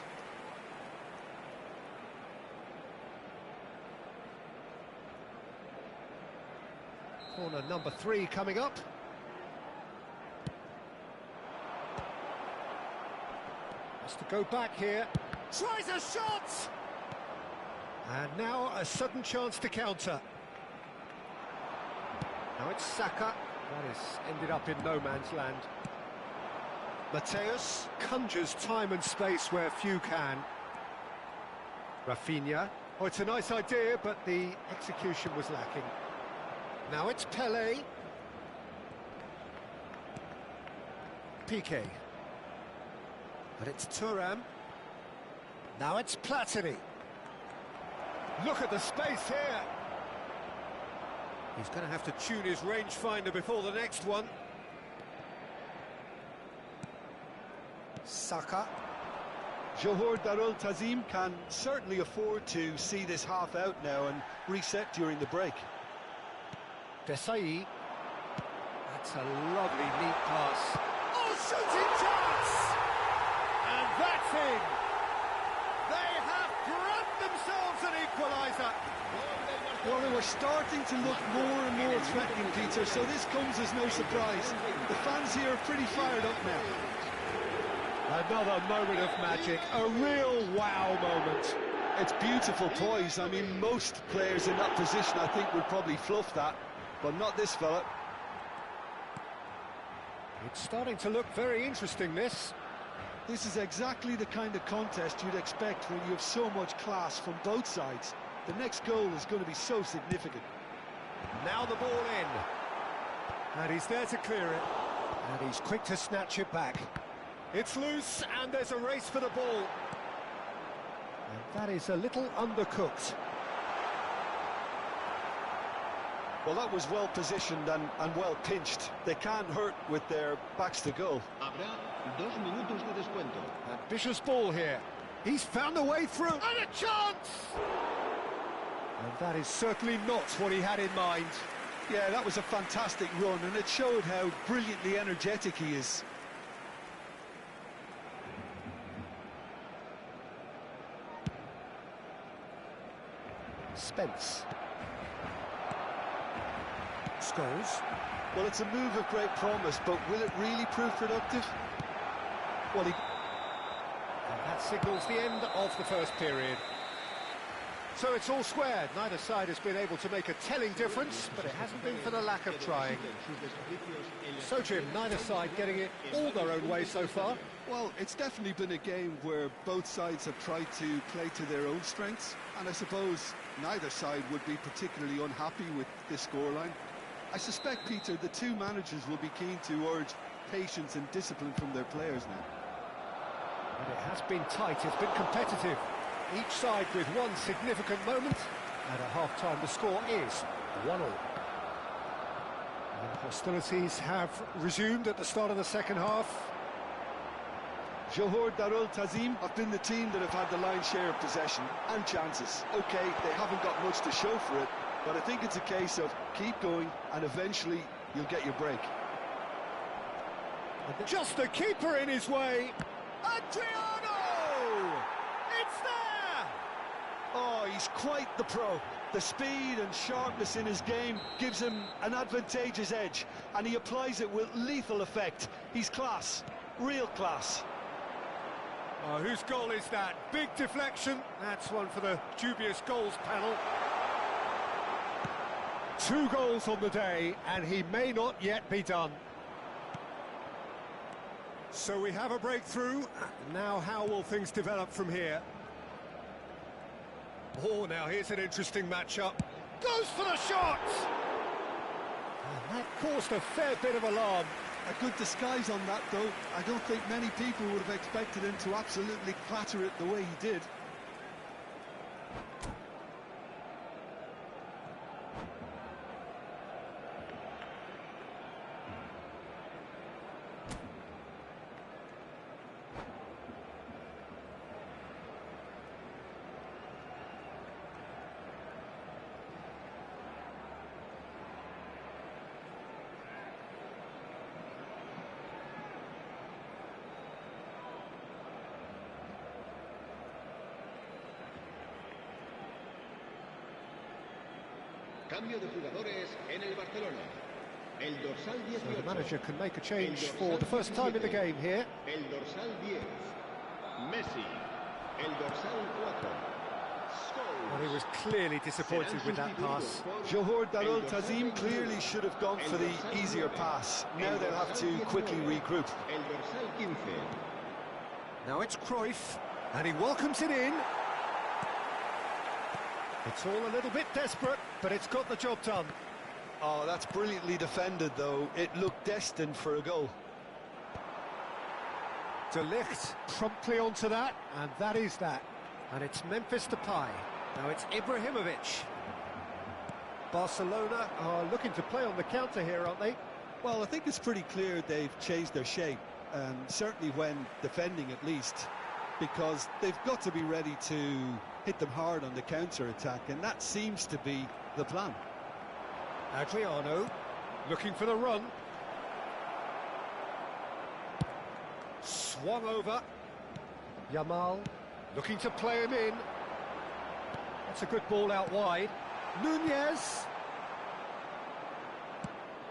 Corner number 3 coming up. Has to go back here. Tries a shot! And now a sudden chance to counter. Now it's Saka. That has ended up in no man's land. Mateus conjures time and space where few can. Rafinha. Oh, it's a nice idea, but the execution was lacking. Now it's Pelé. Piqué. But it's Thuram. Now it's Platini. Look at the space here. He's going to have to tune his rangefinder before the next one. Saka. Johor Darul Tazim can certainly afford to see this half out now and reset during the break. Desai. That's a lovely neat pass. Oh, shooting chance! And that's in! They have grabbed themselves an equaliser. Well, they were starting to look more and more threatening, Peter, so this comes as no surprise. The fans here are pretty fired up now. Another moment of magic, a real wow moment. It's beautiful poise. I mean, most players in that position, I think, would probably fluff that, but not this fella. It's starting to look very interesting, this. This is exactly the kind of contest you'd expect when you have so much class from both sides. The next goal is going to be so significant. Now the ball in. And he's there to clear it. And he's quick to snatch it back. It's loose, and there's a race for the ball. And that is a little undercooked. Well, that was well positioned and well pinched. They can't hurt with their backs to goal. Habrá 2 minutos de descuento. Ambitious ball here. He's found a way through, and a chance! And that is certainly not what he had in mind. Yeah, that was a fantastic run, and it showed how brilliantly energetic he is. Spence. Scholes. Well, it's a move of great promise, but will it really prove productive? Well, And that signals the end of the first period. So it's all squared. Neither side has been able to make a telling difference, but it hasn't been for the lack of trying. So, Jim, neither side getting it all their own way so far. Well, it's definitely been a game where both sides have tried to play to their own strengths, and I suppose neither side would be particularly unhappy with this scoreline. I suspect, Peter, the two managers will be keen to urge patience and discipline from their players now. But it has been tight, it's been competitive. Each side with one significant moment, and at half-time the score is 1-1. And hostilities have resumed at the start of the second half. Johor Darul Tazim have been the team that have had the lion's share of possession and chances. OK, they haven't got much to show for it, but I think it's a case of keep going and eventually you'll get your break. Just the keeper in his way. Adriano! It's there! Oh, he's quite the pro. The speed and sharpness in his game gives him an advantageous edge, and he applies it with lethal effect. He's class, real class. Oh, whose goal is that? Big deflection. That's one for the dubious goals panel. 2 goals on the day, and he may not yet be done. So we have a breakthrough. Now how will things develop from here? Oh, now here's an interesting matchup. Goes for the shot! And that caused a fair bit of alarm. A good disguise on that, though. I don't think many people would have expected him to absolutely clatter it the way he did. Cambio de jugadores en el Barcelona. El dorsal 18. So the manager can make a change for the first time in the game here. El dorsal 10. Messi. El dorsal 4. Well, he was clearly disappointed with that pass. Johor Darul Tazim clearly should have gone for the easier pass. Now they'll have to quickly regroup. El dorsal 15. Now it's Cruyff, and he welcomes it in. It's all a little bit desperate, but it's got the job done. Oh, that's brilliantly defended, though. It looked destined for a goal. De Ligt promptly onto that, and that is that. And it's Memphis Depay. Now it's Ibrahimovic. Barcelona are looking to play on the counter here, aren't they? Well, I think it's pretty clear they've changed their shape, certainly when defending at least, because they've got to be ready to hit them hard on the counter-attack, and that seems to be the plan. Adriano looking for the run. Swung over. Yamal looking to play him in. That's a good ball out wide. Nunez.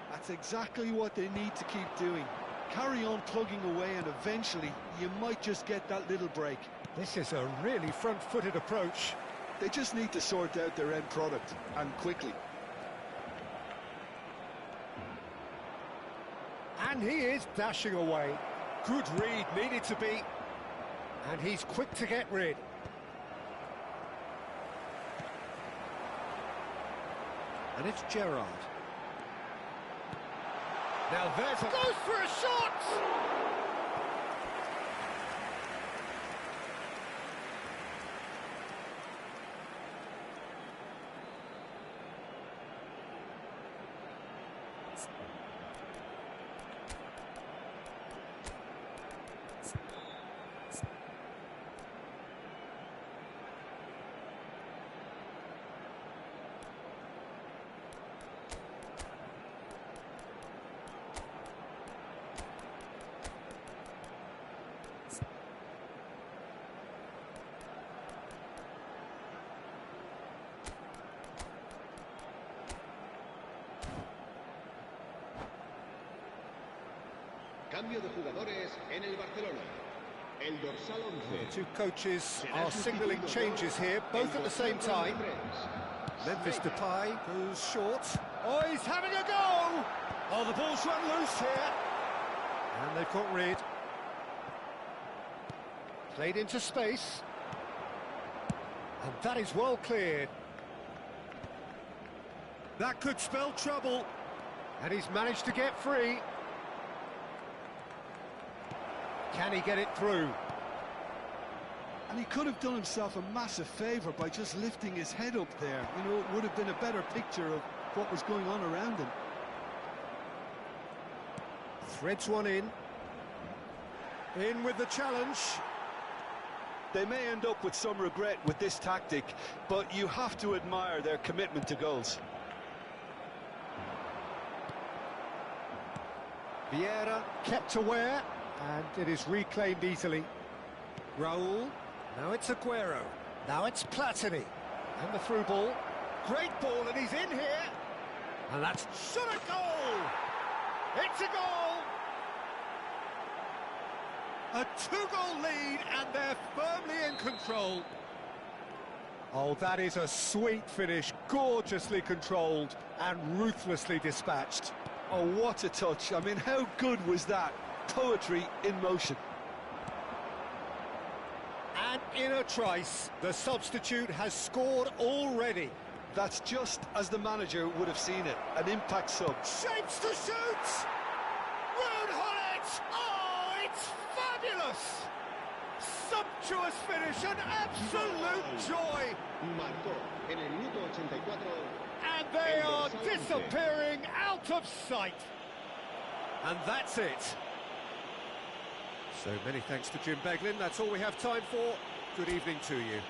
That's exactly what they need to keep doing. Carry on plugging away, and eventually you might just get that little break. This is a really front-footed approach. They just need to sort out their end product, and quickly. And he is dashing away. Good read, needed to be. And he's quick to get rid. And it's Gerrard. Now there's a... Goes for a shot! Cambio de jugadores en el Barcelona. El dorsal 11. The two coaches are signalling changes here, both at the same time. Memphis Depay goes short. Oh, he's having a go! Oh, the ball's run loose here. And they've caught Reed. Played into space. And that is well cleared. That could spell trouble. And he's managed to get free. Can he get it through? And he could have done himself a massive favour by just lifting his head up there. You know, it would have been a better picture of what was going on around him. Threads one in. In with the challenge. They may end up with some regret with this tactic, but you have to admire their commitment to goals. Vieira kept aware, and it is reclaimed easily. Raul, now it's Aguero, now it's Platini, and the through ball. Great ball, and he's in here. And that's shot a goal! It's a goal! A two-goal lead, and they're firmly in control. Oh, that is a sweet finish, gorgeously controlled and ruthlessly dispatched. Oh, what a touch. I mean, how good was that? Poetry in motion. And in a trice, the substitute has scored already. That's just as the manager would have seen it, an impact sub. Shapes to shoot! Rude Hullet! Oh, it's fabulous! Sumptuous finish, an absolute joy! Marcó en el minuto 84. And they are disappearing out of sight. And that's it. So many thanks to Jim Beglin. That's all we have time for. Good evening to you.